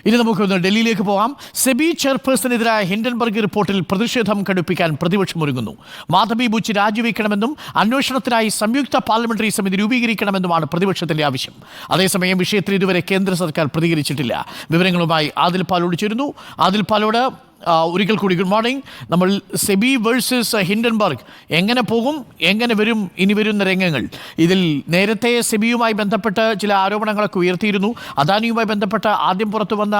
ഇനി നമുക്കൊന്ന് ഡൽഹിയിലേക്ക് പോകാം. സെബി ചെയർപേഴ്സണെതിരായ ഹിൻഡൻബർഗ് റിപ്പോർട്ടിൽ പ്രതിഷേധം കടുപ്പിക്കാൻ പ്രതിപക്ഷം ഒരുങ്ങുന്നു. മാധവി ബുച്ച് രാജിവെക്കണമെന്നും അന്വേഷണത്തിനായി സംയുക്ത പാർലമെന്ററി സമിതി രൂപീകരിക്കണമെന്നുമാണ് പ്രതിപക്ഷത്തിന്റെ ആവശ്യം. അതേസമയം വിഷയത്തിൽ ഇതുവരെ കേന്ദ്ര സർക്കാർ പ്രതികരിച്ചിട്ടില്ല. വിവരങ്ങളുമായി ആദിൽ പാലോട് ചേരുന്നു. ആദിൽ പാലോട്, ഒരിക്കൽ കൂടി ഗുഡ് മോർണിംഗ്. നമ്മൾ സെബി വേഴ്സസ് ഹിൻഡൻബർഗ് എങ്ങനെ പോകും, എങ്ങനെ വരും ഇനി വരുന്ന രംഗങ്ങൾ? ഇതിൽ നേരത്തെ സെബിയുമായി ബന്ധപ്പെട്ട് ചില ആരോപണങ്ങളൊക്കെ ഉയർത്തിയിരുന്നു. അദാനിയുമായി ബന്ധപ്പെട്ട് ആദ്യം പുറത്തു വന്ന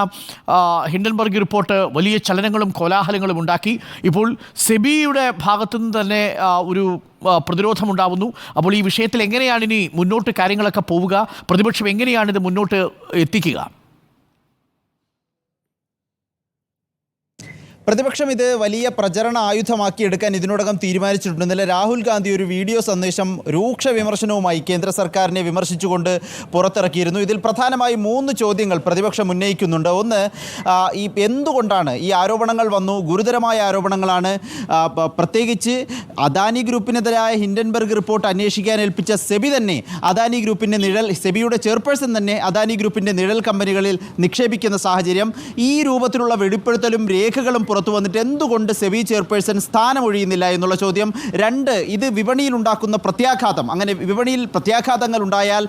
ഹിൻഡൻബർഗ് റിപ്പോർട്ട് വലിയ ചലനങ്ങളും കോലാഹലങ്ങളും ഉണ്ടാക്കി. ഇപ്പോൾ സെബിയുടെ ഭാഗത്തുനിന്ന് തന്നെ ഒരു പ്രതിരോധമുണ്ടാവുന്നു. അപ്പോൾ ഈ വിഷയത്തിൽ എങ്ങനെയാണ് ഇനി മുന്നോട്ട് കാര്യങ്ങളൊക്കെ പോവുക? പ്രതിപക്ഷം എങ്ങനെയാണിത് മുന്നോട്ട് എത്തിക്കുക? പ്രതിപക്ഷം ഇത് വലിയ പ്രചരണ ആയുധമാക്കി എടുക്കാൻ ഇതിനോടകം തീരുമാനിച്ചിട്ടുണ്ട്. ഇന്നലെ രാഹുൽ ഗാന്ധി ഒരു വീഡിയോ സന്ദേശം രൂക്ഷ വിമർശനവുമായി കേന്ദ്ര സർക്കാരിനെ വിമർശിച്ചുകൊണ്ട് പുറത്തിറക്കിയിരുന്നു. ഇതിൽ പ്രധാനമായും 3 ചോദ്യങ്ങൾ പ്രതിപക്ഷം ഉന്നയിക്കുന്നുണ്ട്. ഒന്ന്, ഈ എന്തുകൊണ്ടാണ് ഈ ആരോപണങ്ങൾ വന്നു? ഗുരുതരമായ ആരോപണങ്ങളാണ്. പ്രത്യേകിച്ച് അദാനി ഗ്രൂപ്പിനെതിരായ ഹിൻഡൻബർഗ് റിപ്പോർട്ട് അന്വേഷിക്കാൻ ഏൽപ്പിച്ച സെബി തന്നെ അദാനി ഗ്രൂപ്പിൻ്റെ സെബിയുടെ ചെയർപേഴ്സൺ തന്നെ അദാനി ഗ്രൂപ്പിൻ്റെ നിഴൽ കമ്പനികളിൽ നിക്ഷേപിക്കുന്ന സാഹചര്യം. ഈ രൂപത്തിലുള്ള വെളിപ്പെടുത്തലും രേഖകളും പുറത്തു വന്നിട്ട് എന്തുകൊണ്ട് സെബി ചെയർപേഴ്സൺ സ്ഥാനമൊഴിയുന്നില്ല എന്നുള്ള ചോദ്യം. 2, ഇത് വിപണിയിൽ ഉണ്ടാക്കുന്ന പ്രത്യാഘാതം. അങ്ങനെ വിപണിയിൽ പ്രത്യാഘാതങ്ങൾ ഉണ്ടായാൽ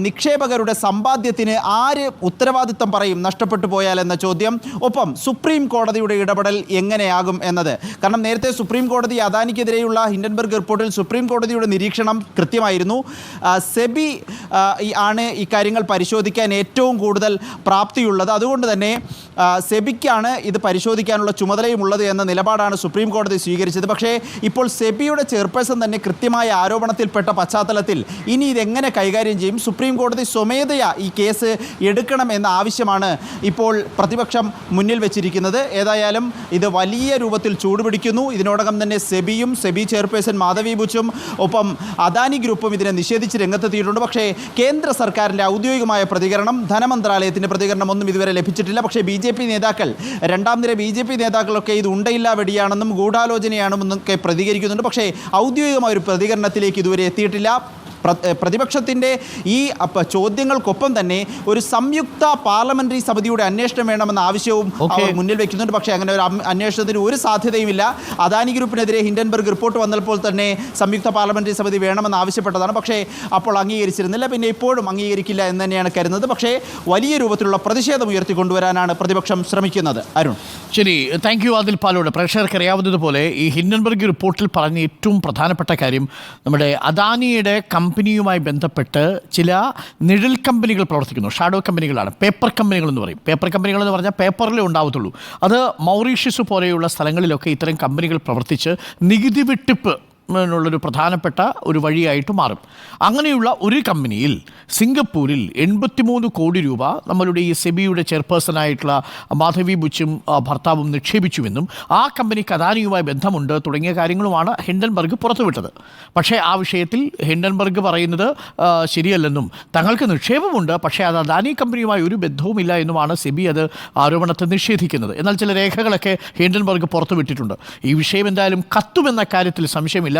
നിക്ഷേപകരുടെ സമ്പാദ്യത്തിന് ആര് ഉത്തരവാദിത്തം പറയും നഷ്ടപ്പെട്ടു പോയാൽ എന്ന ചോദ്യം. ഒപ്പം സുപ്രീം കോടതിയുടെ ഇടപെടൽ എങ്ങനെയാകും എന്നത്. കാരണം നേരത്തെ സുപ്രീം കോടതി അദാനിക്കെതിരെയുള്ള ഹിൻഡൻബർഗ് റിപ്പോർട്ടിൽ സുപ്രീം കോടതിയുടെ നിരീക്ഷണം കൃത്യമായിരുന്നു. സെബി ആണ് ഇക്കാര്യങ്ങൾ പരിശോധിക്കാൻ ഏറ്റവും കൂടുതൽ പ്രാപ്തിയുള്ളത്. അതുകൊണ്ട് തന്നെ സെബിക്കാണ് ഇത് പരിശോധിക്കാനുള്ള ചുമതലയും ഉള്ളത് എന്ന നിലപാടാണ് സുപ്രീം കോടതി സ്വീകരിച്ചത്. പക്ഷേ ഇപ്പോൾ സെബിയുടെ ചെയർപേഴ്സൺ തന്നെ കൃത്യമായ ആരോപണത്തിൽപ്പെട്ട പശ്ചാത്തലത്തിൽ ഇനി ഇതെങ്ങനെ കൈകാര്യം ചെയ്യും? സുപ്രീം കോടതി സ്വമേധയാ ഈ കേസ് എടുക്കണം എന്ന ആവശ്യമാണ് ഇപ്പോൾ പ്രതിപക്ഷം മുന്നിൽ വെച്ചിരിക്കുന്നത്. ഏതായാലും ഇത് വലിയ രൂപത്തിൽ ചൂടുപിടിക്കുന്നു. ഇതിനോടകം തന്നെ സെബിയും സെബി ചെയർപേഴ്സൺ മാധവി ബുച്ചും ഒപ്പം അദാനി ഗ്രൂപ്പും ഇതിനെ നിഷേധിച്ച് രംഗത്തെത്തിയിട്ടുണ്ട്. പക്ഷേ കേന്ദ്ര സർക്കാരിൻ്റെ ഔദ്യോഗികമായ പ്രതികരണം, ധനമന്ത്രാലയത്തിൻ്റെ പ്രതികരണം ഒന്നും ഇതുവരെ ലഭിച്ചിട്ടില്ല. പക്ഷേ രണ്ടാം നിര ബി ജെ പി നേതാക്കളൊക്കെ ഇത് ഉണ്ടയില്ല വെടിയാണെന്നും ഗൂഢാലോചനയാണെന്നൊക്കെ പ്രതികരിക്കുന്നുണ്ട്. പക്ഷേ ഔദ്യോഗികമായ ഒരു പ്രതികരണത്തിലേക്ക് ഇതുവരെ എത്തിയിട്ടില്ല. പ്രതിപക്ഷത്തിൻ്റെ ഈ ചോദ്യങ്ങൾക്കൊപ്പം തന്നെ ഒരു സംയുക്ത പാർലമെന്ററി സമിതിയുടെ അന്വേഷണം വേണമെന്ന ആവശ്യവും അവർ മുന്നിൽ വെക്കുന്നുണ്ട്. പക്ഷേ അങ്ങനെ ഒരു അന്വേഷണത്തിന് ഒരു സാധ്യതയുമില്ല. അദാനി ഗ്രൂപ്പിനെതിരെ ഹിൻഡൻബർഗ് റിപ്പോർട്ട് വന്നപ്പോൾ തന്നെ സംയുക്ത പാർലമെന്ററി സമിതി വേണമെന്ന് ആവശ്യപ്പെട്ടതാണ്. പക്ഷേ അപ്പോൾ അംഗീകരിച്ചിരുന്നില്ല. പിന്നെ ഇപ്പോഴും അംഗീകരിക്കില്ല എന്ന് തന്നെയാണ് കരുതുന്നത്. പക്ഷേ വലിയ രൂപത്തിലുള്ള പ്രതിഷേധം ഉയർത്തിക്കൊണ്ടുവരാനാണ് പ്രതിപക്ഷം ശ്രമിക്കുന്നത്. അരുൺ, ശരി, താങ്ക് യു ആദിൽ പാലോട്. പ്രേക്ഷകർക്ക് അറിയാവുന്നതുപോലെ ഈ ഹിൻഡൻബർഗ് റിപ്പോർട്ടിൽ പറഞ്ഞ ഏറ്റവും പ്രധാനപ്പെട്ട കാര്യം നമ്മുടെ അദാനിയുടെ കമ്പനിയുമായി ബന്ധപ്പെട്ട് ചില നിഴൽ കമ്പനികൾ പ്രവർത്തിക്കുന്നു. ഷാഡോ കമ്പനികളാണ്, പേപ്പർ കമ്പനികൾ എന്ന് പറയും. പേപ്പർ കമ്പനികൾ എന്ന് പറഞ്ഞാൽ പേപ്പറിലേ ഉണ്ടാവത്തുള്ളൂ. അത് മൗറീഷ്യസ് പോലെയുള്ള സ്ഥലങ്ങളിലൊക്കെ ഇത്തരം കമ്പനികൾ പ്രവർത്തിച്ച് നികുതി വെട്ടിപ്പ് ുള്ളൊരു പ്രധാനപ്പെട്ട ഒരു വഴിയായിട്ട് മാറും. അങ്ങനെയുള്ള ഒരു കമ്പനിയിൽ സിംഗപ്പൂരിൽ 83 കോടി രൂപ നമ്മളുടെ ഈ സെബിയുടെ ചെയർപേഴ്സണായിട്ടുള്ള മാധവി ബുച്ചും ഭർത്താവും നിക്ഷേപിച്ചുവെന്നും ആ കമ്പനിക്ക് അദാനിയുമായി ബന്ധമുണ്ട് തുടങ്ങിയ കാര്യങ്ങളുമാണ് ഹിൻഡൻബർഗ് പുറത്തുവിട്ടത്. പക്ഷേ ആ വിഷയത്തിൽ ഹിൻഡൻബർഗ് പറയുന്നത് ശരിയല്ലെന്നും തങ്ങൾക്ക് നിക്ഷേപമുണ്ട്, പക്ഷേ അത് അദാനി കമ്പനിയുമായി ഒരു ബന്ധവുമില്ല എന്നുമാണ് സെബി അത് ആരോപണത്തെ നിഷേധിക്കുന്നത്. എന്നാൽ ചില രേഖകളൊക്കെ ഹിൻഡൻബർഗ് പുറത്തുവിട്ടിട്ടുണ്ട്. ഈ വിഷയം എന്തായാലും കത്തുമെന്ന കാര്യത്തിൽ സംശയമില്ല.